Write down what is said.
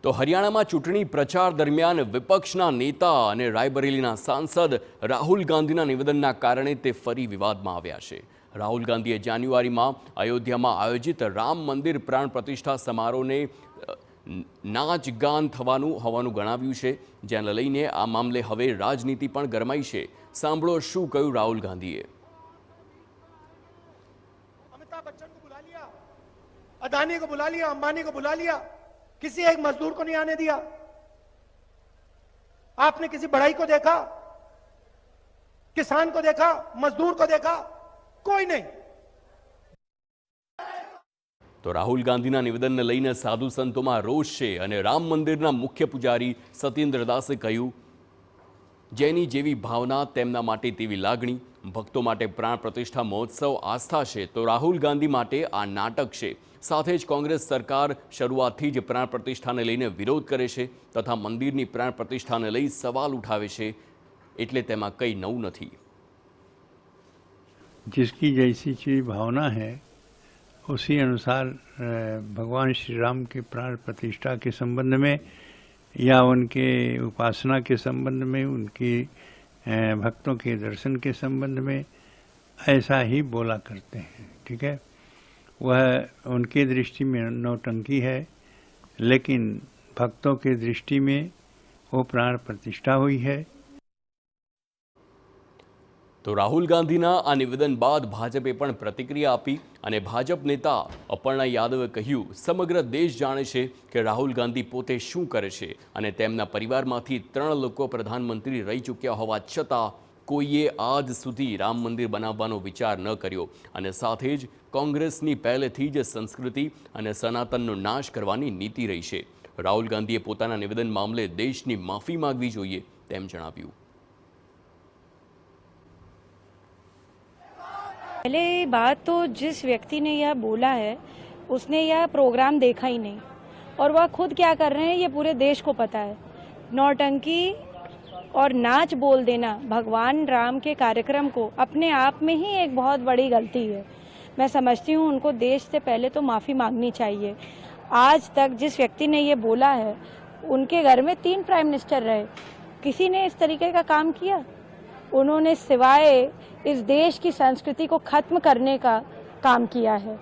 તો હરિયાણામાં ચૂંટણી પ્રચાર દરમિયાન વિપક્ષના નેતા અને રાયબરેલીના સાંસદ રાહુલ ગાંધીના નિવેદનના કારણે તે ફરી વિવાદમાં આવ્યા છે। રાહુલ ગાંધીએ જાન્યુઆરીમાં અયોધ્યામાં આયોજિત રામ મંદિર પ્રાણ પ્રતિષ્ઠા સમારોહને નાચ ગાન થવાનું હોવાનું ગણાવ્યું છે, જેને લઈને આ મામલે હવે રાજનીતિ પણ ગરમાઈ છે। સાંભળો શું કહ્યું રાહુલ ગાંધીએ। अमिताभ बच्चन को बुला लिया, अदानी को बुला लिया, अंबानी को बुला लिया, किसी एक मजदूर को नहीं आने दिया। आपने किसी बढ़ई को देखा, किसान को देखा, मजदूर को देखा? कोई नहीं। તો રાહુલ ગાંધીના નિવેદનને લઈને સાધુ સંતોમાં રોષ છે અને રામ મંદિરના મુખ્ય પૂજારી સત્યેન્દ્ર દાસે કહ્યું, જેની જેવી ભાવના તેમના માટે તેવી લાગણી। ભક્તો માટે પ્રાણ પ્રતિષ્ઠા મહોત્સવ આસ્થા છે, તો રાહુલ ગાંધી માટે આ નાટક છે। સાથે જ કોંગ્રેસ સરકાર શરૂઆતથી જ પ્રાણ પ્રતિષ્ઠાને લઈને વિરોધ કરે છે તથા મંદિરની પ્રાણ પ્રતિષ્ઠાને લઈ સવાલ ઉઠાવે છે, એટલે તેમાં કંઈ નવું નથી। जिसकी जैसी चीज भावना है उसी अनुसार भगवान श्री राम के प्राण प्रतिष्ठा के संबंध में या उनके उपासना के संबंध में, उनकी भक्तों के दर्शन के संबंध में ऐसा ही बोला करते हैं। ठीक है, वह उनकी दृष्टि में नौटंकी है, लेकिन भक्तों की दृष्टि में वो प्राण प्रतिष्ठा हुई है। તો રાહુલ ગાંધીના આ નિવેદન બાદ ભાજપે પણ પ્રતિક્રિયા આપી અને ભાજપ નેતા અપર્ણા યાદવે કહ્યું, સમગ્ર દેશ જાણે છે કે રાહુલ ગાંધી પોતે શું કરે છે અને તેમના પરિવારમાંથી 3 લોકો પ્રધાનમંત્રી રહી ચૂક્યા હોવા છતાં કોઈએ આજ સુધી રામ મંદિર બનાવવાનો વિચાર ન કર્યો અને સાથે જ કોંગ્રેસની પહેલેથી જ સંસ્કૃતિ અને સનાતનનો નાશ કરવાની નીતિ રહી છે। રાહુલ ગાંધીએ પોતાના નિવેદન મામલે દેશની માફી માંગવી જોઈએ તેમ જણાવ્યું। पहले बात तो जिस व्यक्ति ने यह बोला है उसने यह प्रोग्राम देखा ही नहीं, और वह खुद क्या कर रहे हैं ये पूरे देश को पता है। नौटंकी और नाच बोल देना भगवान राम के कार्यक्रम को अपने आप में ही एक बहुत बड़ी गलती है। मैं समझती हूँ उनको देश से पहले तो माफ़ी मांगनी चाहिए। आज तक जिस व्यक्ति ने ये बोला है उनके घर में 3 प्राइम मिनिस्टर रहे, किसी ने इस तरीके का काम किया? उन्होंने सिवाय इस देश की संस्कृति को खत्म करने का काम किया है।